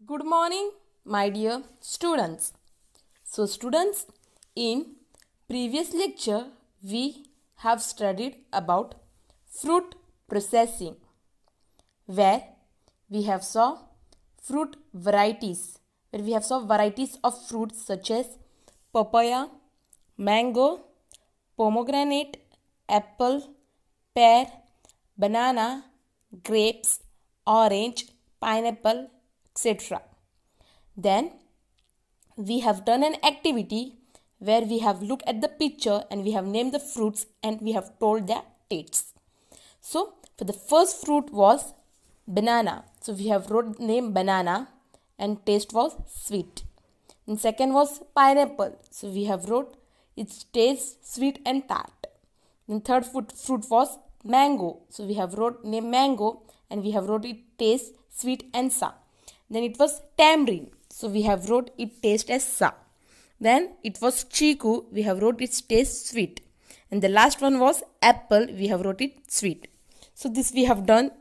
Good morning, my dear students. Students, in previous lecture, we have studied about fruit processing, where we have saw fruit varieties, where we have saw varieties of fruits such as papaya, mango, pomegranate, apple, pear, banana, grapes, orange, pineapple, etc. Then we have done an activity where we have looked at the picture and we have named the fruits and we have told their tastes. So for the first fruit was banana. So we have wrote name banana and taste was sweet. And second was pineapple. So we have wrote its taste sweet and tart. Then third fruit was mango. So we have wrote name mango and we have wrote it taste sweet and sour. Then it was tamarind. So we have wrote it taste as sour. Then it was chiku. We have wrote its taste sweet. And the last one was apple. We have wrote it sweet. So this we have done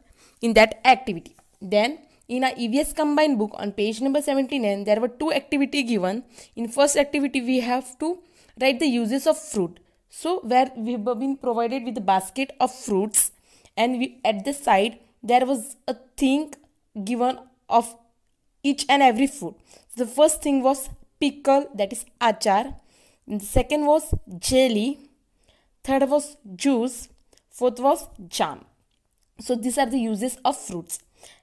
in that activity. Then in our EVS combined book on page number 79, there were two activity given. In first activity, we have to write the uses of fruit. So where we have been provided with a basket of fruits, and at the side there was a thing given of each and every fruit. So the first thing was pickle, that is achar. And the second was jelly. Third was juice. Fourth was jam. So these are the uses of fruits.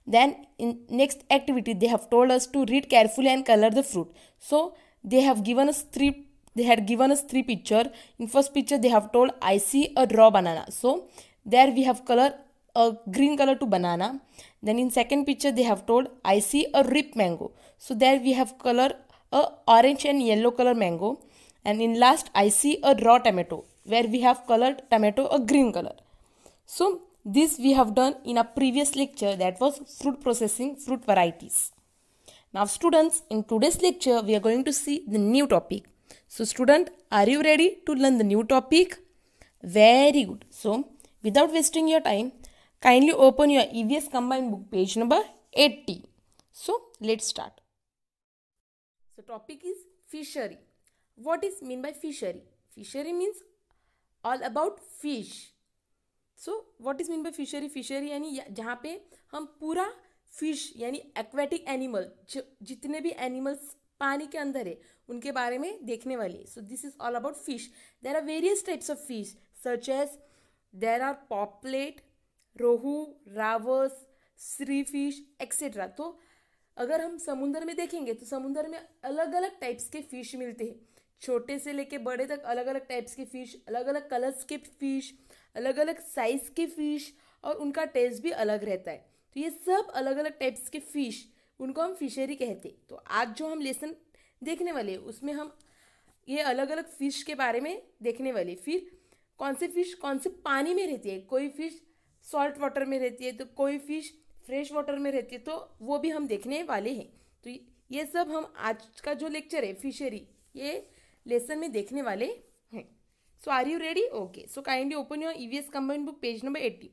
Then in next activity they have told us to read carefully and color the fruit. So they have given us three. They had given us three picture. In first picture they have told I see a raw banana. So there we have color a green color to banana. Then in second picture they have told I see a ripe mango. So there we have color a orange and yellow color mango. And in last I see a raw tomato, where we have colored tomato a green color. So this we have done in a previous lecture, that was fruit processing, fruit varieties. Now students, in today's lecture we are going to see the new topic. So student, are you ready to learn the new topic? Very good. So without wasting your time, kindly open your EVS combined book page number 80. So let's start. So topic is fishery. What is mean by fishery? Fishery means all about fish. So what is mean by fishery? Fishery यानी जहाँ पे हम पूरा fish यानी aquatic animal, जितने भी animals पानी के अंदर है उनके बारे में देखने वाले. So this is all about fish. There are various types of fish such as there are pomfret, rohu, rawas, seer fish etcetera. तो अगर हम समुद्र में देखेंगे तो समुद्र में अलग अलग टाइप्स के फिश मिलते हैं, छोटे से लेके बड़े तक अलग अलग टाइप्स के फिश, अलग अलग कलर्स के फिश, अलग अलग साइज के फिश, और उनका टेस्ट भी अलग रहता है. तो ये सब अलग अलग टाइप्स के फिश, उनको हम फिशरी कहते हैं. तो आज जो हम लेसन देखने वाले उसमें हम ये अलग अलग फिश के बारे में देखने वाले. फिर कौन से फिश कौन से पानी में रहती है, कोई फिश सॉल्ट वाटर में रहती है तो कोई फिश फ्रेश वाटर में रहती है, तो वो भी हम देखने वाले हैं. तो ये सब हम आज का जो लेक्चर है फिशरी, ये लेसन में देखने वाले हैं. So are you ready? Okay. So kindly open your EVS combined book page number 80.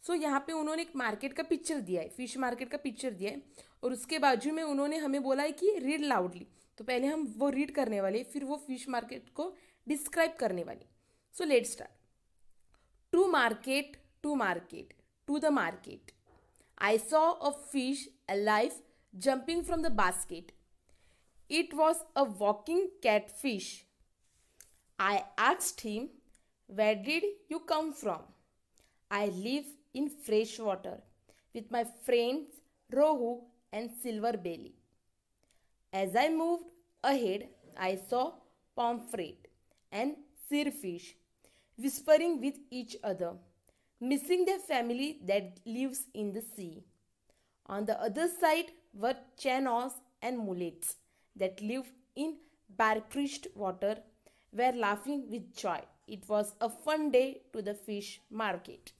सो यहाँ पे उन्होंने एक मार्केट का पिक्चर दिया है, फिश मार्केट का पिक्चर दिया है, और उसके बाजू में उन्होंने हमें बोला है कि रीड लाउडली. तो पहले हम वो रीड करने वाले, फिर वो फिश मार्केट को डिस्क्राइब करने वाले. So let's start. To market, to market, to the market. I saw a fish alive jumping from the basket. It was a walking catfish. I asked him, where did you come from? I live in fresh water with my friends Rohu and Silver Belly. As I moved ahead, I saw pomfret and seerfish whispering with each other, missing their family that lives in the sea. On the other side were chanos and mullets that live in brackish water, were laughing with joy. It was a fun day to the fish market.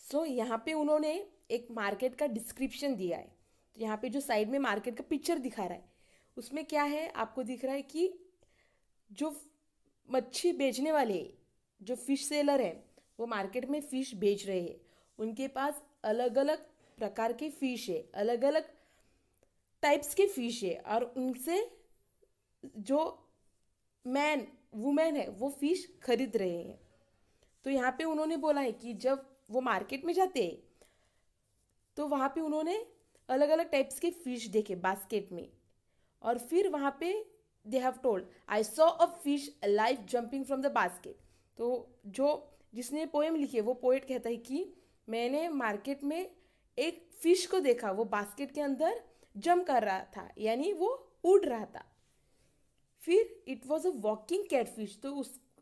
So यहाँ पे उन्होंने एक market का description दिया है. तो यहाँ पे जो साइड में मार्केट का पिक्चर दिखा रहा है उसमें क्या है, आपको दिख रहा है कि जो मच्छी बेचने वाले, जो फिश सेलर है, वो मार्केट में फ़िश बेच रहे हैं. उनके पास अलग अलग प्रकार के फ़िश है, अलग अलग टाइप्स के फिश है और उनसे जो मैन वुमेन है वो फिश खरीद रहे हैं। तो यहाँ पे उन्होंने बोला है कि जब वो मार्केट में जाते हैं तो वहाँ पे उन्होंने अलग अलग टाइप्स के फिश देखे बास्केट में, और फिर वहाँ पे they have told I saw a fish alive jumping from the basket. तो जो जिसने पोएम लिखी है वो पोएट कहता है कि मैंने मार्केट में एक फिश को देखा, वो बास्केट के अंदर जंप कर रहा था, यानी वो उड़ रहा था। फिर it was a walking catfish. तो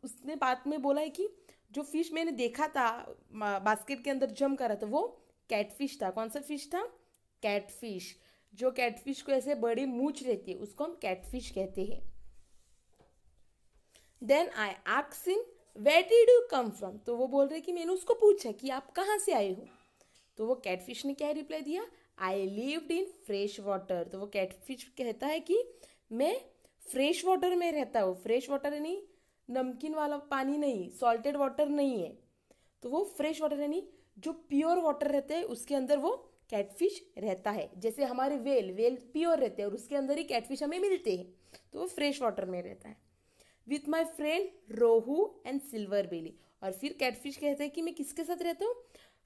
उसने बाद में बोला है कि जो फिश मैंने देखा था बास्केट के अंदर जंप कर रहा था वो कैटफिश था। कौन सा फिश था? कैटफिश। जो कैटफिश को ऐसे बड़ी मूंछ रहती है उसको हम कैटफिश कहते हैं। Then I asked him where did you come from. तो वो बोल रहे कि मैंने उसको पूछा कि आप कहाँ से आए हो। तो वो कैटफिश ने क्या रिप्लाई दिया? I lived in fresh water. तो वो कैटफिश कहता है कि मैं फ्रेश वाटर में रहता हूँ। फ्रेश वाटर यानी नमकीन वाला पानी नहीं, सॉल्टेड वाटर नहीं है। तो वो फ्रेश वाटर यानी जो प्योर वाटर रहते हैं उसके अंदर वो कैटफिश रहता है। जैसे हमारे वेल प्योर रहते हैं और उसके अंदर ही कैटफिश हमें मिलते हैं, तो वो फ्रेश वाटर में रहता है। With my friend rohu and silver belly. और फिर कैटफिश कहते हैं कि मैं किसके साथ रहता हूँ?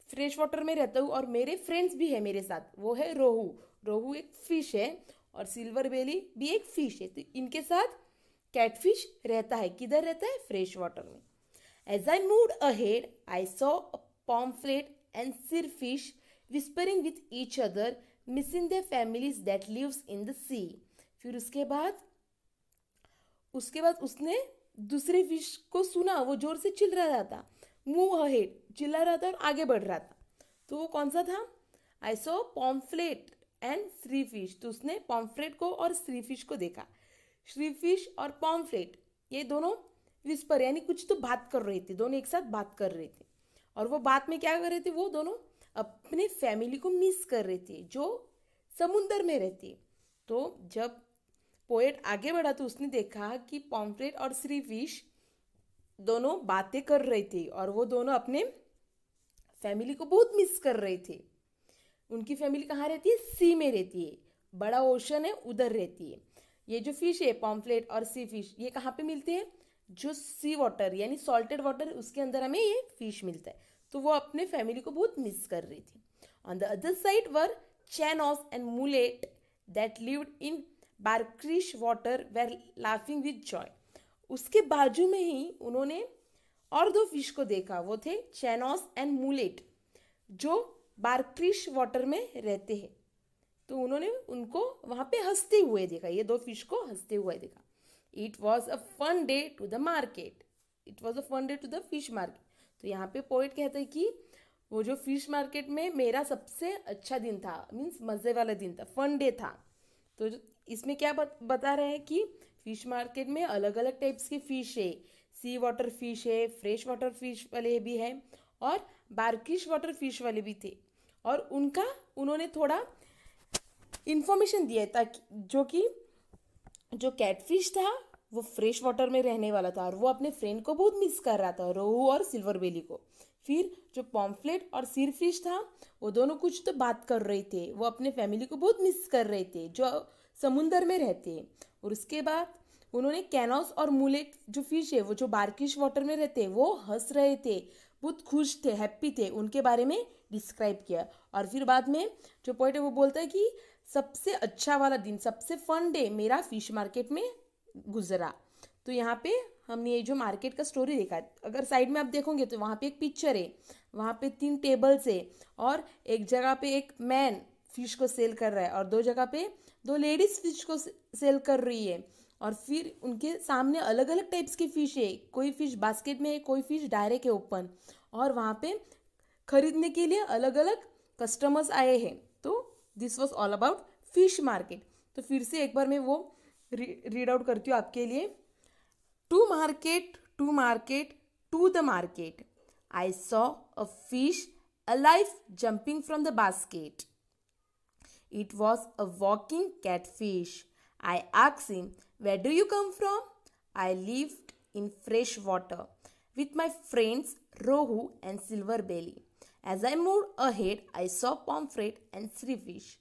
फ्रेश वाटर में रहता हूँ और मेरे फ्रेंड्स भी है मेरे साथ, वो है रोहू। रोहू एक फिश है और सिल्वर बेली भी एक फिश है। तो इनके साथ कैटफिश रहता है। किधर रहता है? फ्रेश वाटर में। As I moved ahead I saw a pomfret and seerfish whispering with each other missing their families that lives in the sea. फिर उसके बाद उसने दूसरे फिश को सुना, वो जोर से चिल्ला रहा था, मूव अहेड चिल्ला रहा था और आगे बढ़ रहा था। तो वो कौन सा था? I saw pomfret and Shri fish. तो उसने पॉम्फ्रेट को और श्री फिश को देखा। श्री फिश और पॉम्फ्रेट ये दोनों विस्पर यानी कुछ तो बात कर रहे थे, दोनों एक साथ बात कर रहे थे। और वो बात में क्या कर रहे थे? वो दोनों अपने फैमिली को मिस कर रहे थे जो समुंदर में रहती। तो जब पोएट आगे बढ़ा तो उसने देखा कि पॉम्फ्रेट और श्री फिश दोनों बातें कर रहे थे और वो दोनों अपने फैमिली को बहुत मिस कर रहे थे। उनकी फैमिली कहाँ रहती है? सी में रहती है, बड़ा ओशन है उधर रहती है। ये जो फिश है पॉम्फ्रेट और सी फिश ये कहाँ पे मिलते हैं? जो सी वाटर यानी सॉल्टेड वाटर उसके अंदर हमें ये फिश मिलता है। तो वो अपने फैमिली को बहुत मिस कर रही थी। On the other side were chanos and mullet that lived in brackish water were laughing with joy. उसके बाजू में ही उन्होंने और दो फिश को देखा, वो थे चैनोस एंड मुलेट जो बारक्रिश वाटर में रहते हैं। तो उन्होंने उनको वहां पे हंसते हुए देखा, ये दो फिश को हंसते हुए देखा। It was a fun day to the market. It was a fun day to the fish market. तो यहाँ पे पोएट कहते हैं कि वो जो फिश मार्केट में मेरा सबसे अच्छा दिन था, मीन्स मजे वाला दिन था, फन डे था। तो इसमें क्या बता रहे हैं कि फिश मार्केट में अलग अलग टाइप्स के फिश है। सी वाटर फिश है, फ्रेश वाटर फिश वाले भी है और बारकिश वाटर फिश वाले भी थे। और उनका उन्होंने थोड़ा इंफॉर्मेशन दिया था कि जो कैटफिश था वो फ्रेश वाटर में रहने वाला था और वो अपने फ्रेंड को बहुत मिस कर रहा था, रोहू और सिल्वर बेली को। फिर जो पॉम्फ्लेट और सिरफिश था वो दोनों कुछ तो बात कर रहे थे, वो अपने फैमिली को बहुत मिस कर रहे थे जो समुंदर में रहते हैं। और उसके बाद उन्होंने कैनोस और मुलेट जो फिश है वो जो बारकिश वाटर में रहते हैं वो हंस रहे थे, बहुत खुश थे, हैप्पी थे, उनके बारे में डिस्क्राइब किया। और फिर बाद में जो पॉइंट है वो बोलता है कि सबसे अच्छा वाला दिन, सबसे फन डे मेरा फिश मार्केट में गुजरा। तो यहाँ पे हमने ये जो मार्केट का स्टोरी देखा, अगर साइड में आप देखोगे तो वहाँ पे एक पिक्चर है, वहाँ पे 3 टेबल्स है और एक जगह पे एक मैन फिश को सेल कर रहा है और 2 जगह पे 2 लेडीज फिश को सेल कर रही है। और फिर उनके सामने अलग अलग टाइप्स की फिश है, कोई फिश बास्केट में है, कोई फिश डायरेक्ट है ओपन, और वहाँ पे खरीदने के लिए अलग अलग कस्टमर्स आए हैं। तो this was all about fish market. तो फिर से एक बार मैं वो रीड आउट करती हूँ आपके लिए। To market to the market I saw a fish alive jumping from the basket. It was a walking catfish. I asked him, where do you come from? I lived in fresh water with my friends Rohu and Silver Belly. As I moved ahead, I saw pomfret and shellfish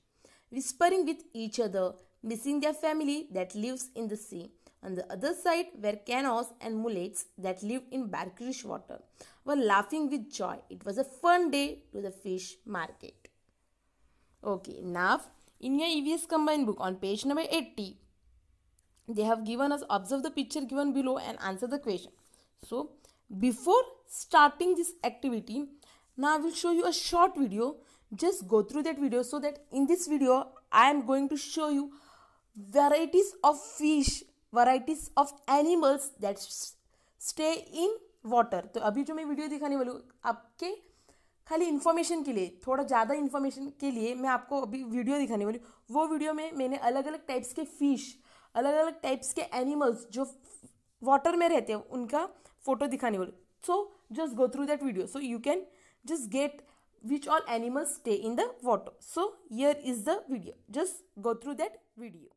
whispering with each other, missing their family that lives in the sea. On the other side were canoes and mullets that lived in brackish water, were laughing with joy. It was a fun day to the fish market. Okay, now in your EVS combined book on page number 80, they have given us observe the picture given below and answer the question. So before starting this activity, now I will show you a short video. Just go through that video, so that in this video I am going to show you varieties of fish, varieties of animals that stay in water. तो अभी जो मैं video दिखाने वाली हूँ आपके खाली information के लिए, थोड़ा ज़्यादा इन्फॉर्मेशन के लिए मैं आपको अभी वीडियो दिखाने वाली हूँ. वो वीडियो में मैंने अलग अलग टाइप्स के फिश, अलग अलग टाइप्स के एनिमल्स जो वाटर में रहते हैं उनका फोटो दिखाने वाली. So just go through that video, so you can just get which all animals stay in the water. So here is the video. Just go through that video.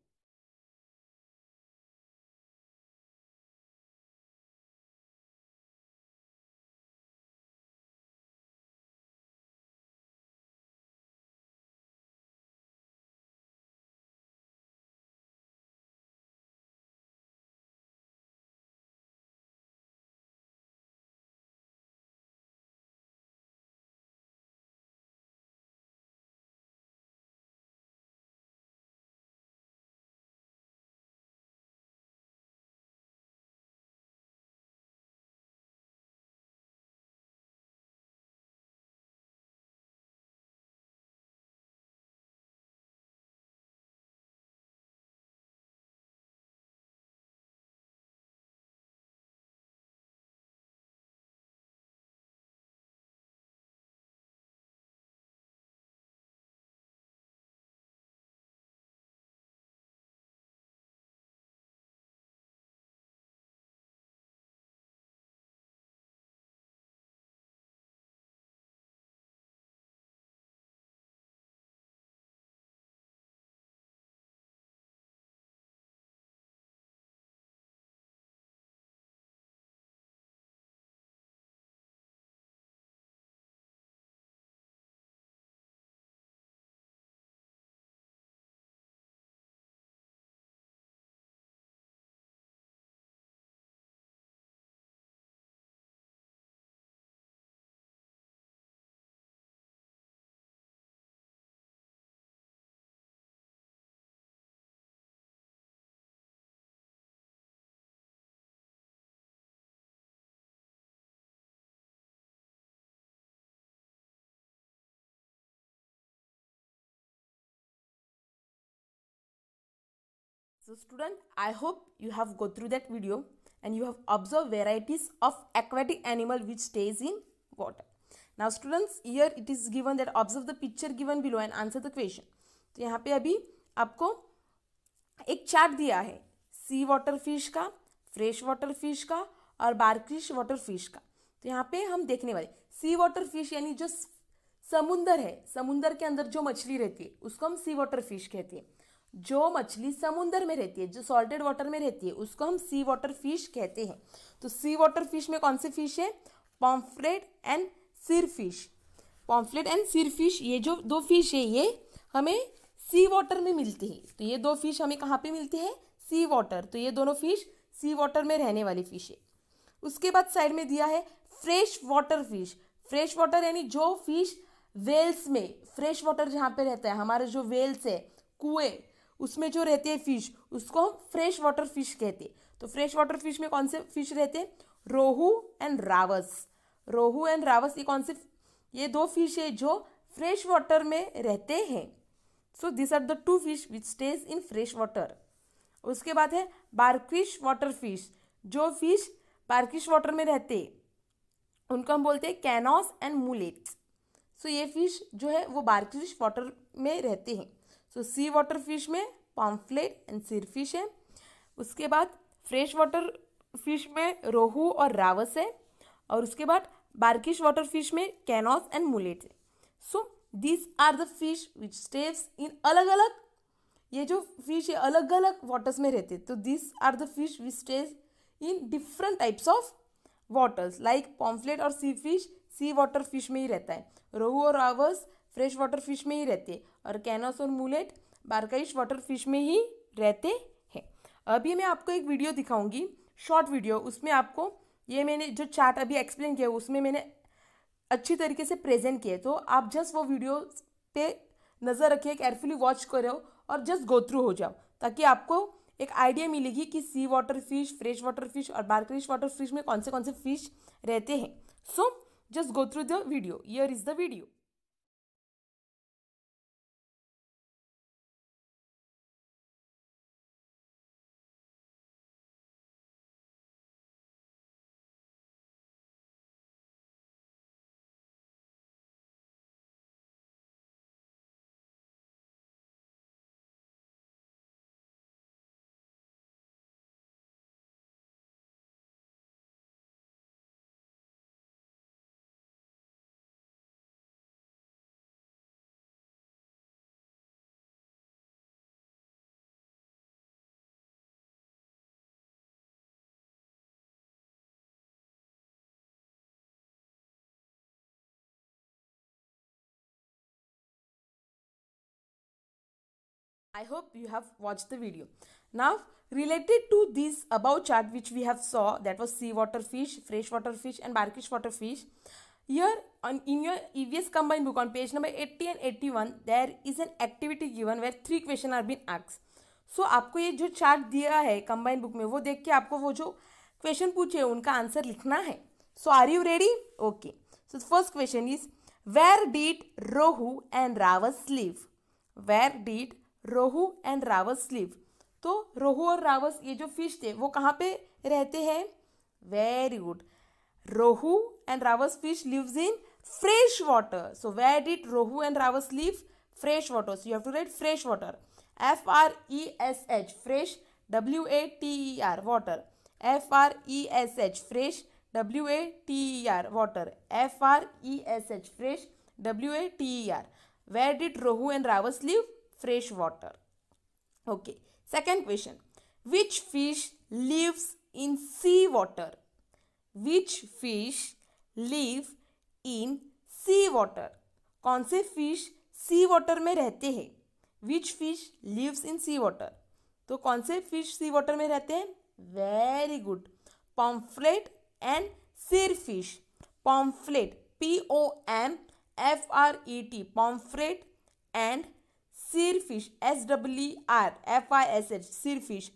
So student, I hope you have go through that video and you have observed varieties of aquatic animal which stays in water. Now students, here it is given that observe the picture given below and answer the question. तो यहाँ पे अभी आपको एक chart दिया है सी water fish का, fresh water fish का और बारक्रिश वाटर फिश का. तो यहाँ पे हम देखने वाले सी वाटर फिश यानी जो समुंदर है, समुंदर के अंदर जो मछली रहती है उसको हम सी वाटर फिश कहते हैं. जो मछली समुंदर में रहती है, जो सॉल्टेड वाटर में रहती है, उसको हम सी वाटर फिश कहते हैं. तो सी वाटर फिश में कौन से फिश है? पॉम्फ्रेट एंड सिर फिश. पॉम्फ्रेट एंड सिर फिश, ये जो दो फिश है ये हमें सी वाटर में मिलती है. तो ये दो फिश हमें कहाँ पे मिलती है? सी वाटर. तो ये दोनों फिश सी वाटर में रहने वाली फिश है. उसके बाद साइड में दिया है fresh water fish. Fresh water यानी जो फिश वेल्स में, फ्रेश वाटर जहाँ पे रहता है, हमारे जो वेल्स है, कुएं, उसमें जो रहते हैं फिश, उसको हम फ्रेश वाटर फिश कहते हैं. तो फ्रेश वाटर फिश में कौन से फिश रहते हैं? रोहू एंड रावस. रोहू एंड रावस ये कौन से, ये दो फिश है जो फ्रेश वाटर में रहते हैं. So this are the two fish which stage in fresh water. उसके बाद है बारक्रिश वाटर फिश. जो फिश बारक्रिश वाटर में रहते हैं उनको हम बोलते हैं कैनोस एंड मुलेट्स. सो ये फिश जो है वो बारक्रिश वाटर में रहते हैं. सो सी वाटर फिश में पॉम्फ्रेट एंड सिर फिश है. उसके बाद फ्रेश वाटर फिश में रोहू और रावस है. और उसके बाद बारक्रिश वाटर फिश में कैनोस एंड मुलेट है. So this are the fish which stage in अलग अलग, ये जो फिश है अलग अलग वाटर्स में रहते. तो this are the fish which stage in different types of waters. Like pomfret और sea fish sea water fish में ही रहता है. रोहू और रावस फ्रेश वाटर फिश में ही रहते हैं. और कैनोस और मुलेट बारकाइश वाटर फिश में ही रहते हैं। अभी मैं आपको एक वीडियो दिखाऊंगी, शॉर्ट वीडियो, उसमें आपको ये मैंने जो चार्ट अभी एक्सप्लेन किया उसमें मैंने अच्छी तरीके से प्रेजेंट किए, तो आप जस्ट वो वीडियो पे नज़र रखिए, केयरफुली वॉच करो और जस्ट गो थ्रू हो जाओ, ताकि आपको एक आइडिया मिलेगी कि sea water fish, fresh water fish और बारकाइश वाटर फिश में कौन से फिश रहते हैं। So just go through the video, here is the video. I hope you have watched the video. Now, related to this above chart which we have saw, that was seawater fish, freshwater fish and brackish water fish. Here in your EVS combined book on page number 80 and 81, there is an activity given where 3 questions are being asked. So आपको ये जो chart दिया है combined book में, वो देख के आपको वो जो क्वेश्चन पूछे उनका आंसर लिखना है. So are you ready? Okay. So the first question is, where did Rohu and Ravas live? Where did rohu and rawas live? तो रोहू और रावस ये जो फिश थे वो कहाँ पे रहते हैं? Very good. Rohu and rawas fish lives in fresh water. So where did rohu and rawas live? Fresh water. So you have to write fresh water. FRESH fresh, WATER water. FRESH fresh, WATER water. FRESH fresh, WATER. Where did Rohu and Ravas live? Fresh water. Okay. Second question. Which fish lives in sea water? Which fish live in sea water? कौन से fish sea water में रहते हैं? Which fish lives in sea water? तो कौन से fish sea water में रहते हैं? Very good. Pomfret and sirfish. Pomfret, POMFRET, pomfret and sirfish, SEERFISH, sirfish,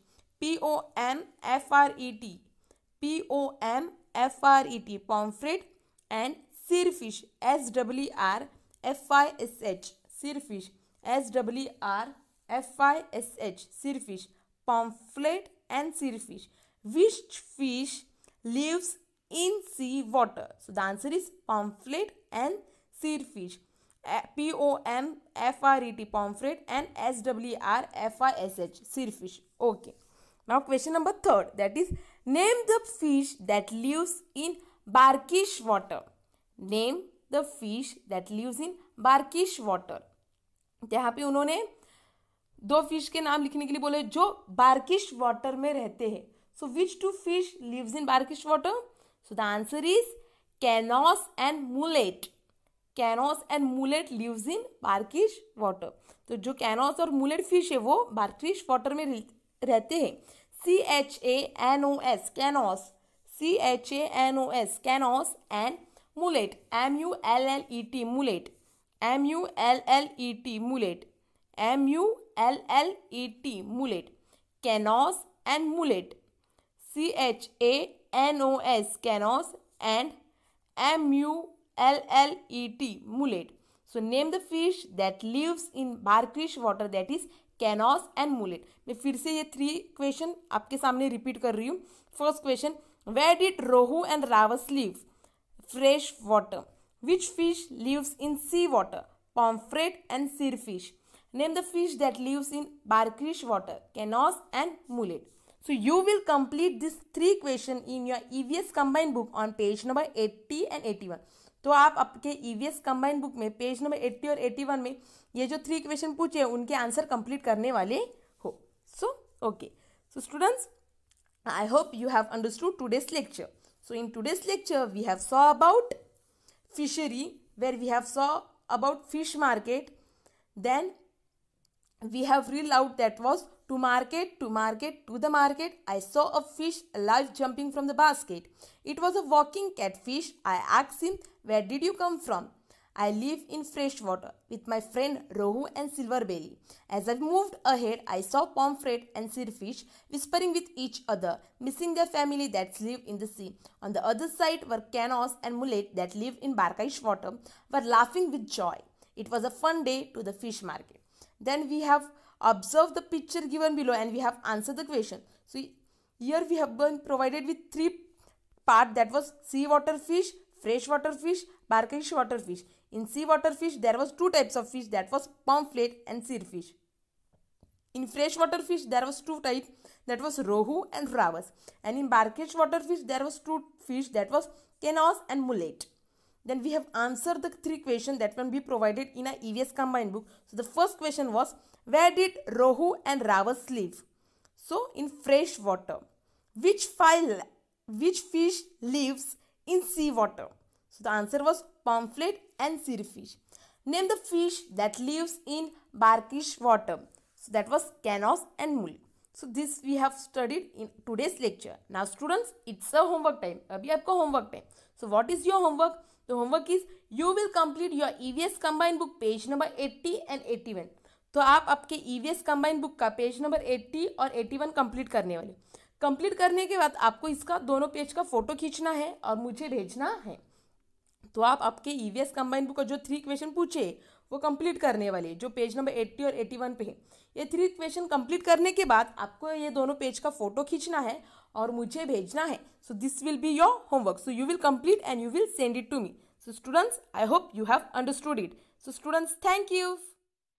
POMFRET, pomfret and sirfish, SEERFISH, sirfish, SEERFISH, sirfish, pomfret and sirfish. Which fish lives in sea water? So the answer is pomfret and sirfish. POMFRET, pomfret and SEERFISH, sirfish. Okay. Now question number 3, that is, name the fish that lives in brackish water. Name the fish that lives in brackish water. यहाँ पे उन्होंने 2 fish के नाम लिखने के लिए बोले जो बार्किश वाटर में रहते हैं. So which 2 fish lives in brackish water? So the answer is canos and mullet. Chanos and mullet lives in brackish water. तो जो कैनोस और मुलेट फिश है वो बार्किश वाटर में रहते हैं. CHANOS कैनोस, CHANOS कैनोस and mullet, MULLET mullet, MULLET mullet, MULLET mullet, कैनोस and mullet, CHANOS कैनोस and MULLET mullet. So name the fish that lives in brackish water, that is canos and mullet. मैं फिर से ये 3 question आपके सामने repeat कर रही हूँ. First question, where did Rohu and Ravas live? Fresh water. Which fish lives in sea water? Pomfret and sirfish. Name the fish that lives in brackish water, canos and mullet. So you will complete this 3 question in your EVS combined book on page number 80 and 81. तो आप आपके EVS combined book में page number 80 और 81 में ये जो 3 question पूछे उनके आंसर कंप्लीट करने वाले हो. So okay. So students, I hope you have understood today's lecture. So in today's lecture we have saw about fishery, where we have saw about fish market, then we have read out that was to market, to market, to the market. I saw a fish alive jumping from the basket. It was a walking catfish. I asked him, where did you come from? I live in fresh water with my friend Rohu and Silver Belly. As I moved ahead, I saw pomfret and silverfish whispering with each other, missing their family that live in the sea. On the other side were canoes and mullet that live in Barkaish water, were laughing with joy. It was a fun day to the fish market. Then we have observed the picture given below and we have answered the question. So here we have been provided with three parts, that was seawater fish, freshwater fish, Barkaish water fish. In seawater fish there was two types of fish, that was pomfret and silverfish. In freshwater fish there was two types, that was rohu and rawas. And in Barkaish water fish there was two fish, that was canoes and mullet. Then we have answered the three questions that will be provided in a EVS combined book. So the first question was, where did rohu and rawas live? So in fresh water. Which fish lives in seawater? So the answer was pomfret and silverfish. Name the fish that lives in Barkaish water. So that was canoes and mullet. So this we have studied in today's lecture. Now students, it's a homework time. अभी आपका homework time. So what is your homework? The homework is you will complete your EVS combined book page number 80 and 81. तो आप आपके EVS combined book का page number 80 और 81 complete करने वाले. Complete करने के बाद आपको इसका दोनों पेज का फोटो खींचना है और मुझे भेजना है. तो आप आपके EVS कंबाइंड बुक का जो 3 क्वेश्चन पूछे वो कंप्लीट करने वाले, जो पेज नंबर 80 और 81 पे है. ये 3 क्वेश्चन कंप्लीट करने के बाद आपको ये दोनों पेज का फोटो खींचना है और मुझे भेजना है. So this will be your homework. So you will complete and you will send it to me. So students, I hope you have understood it. So students, thank you.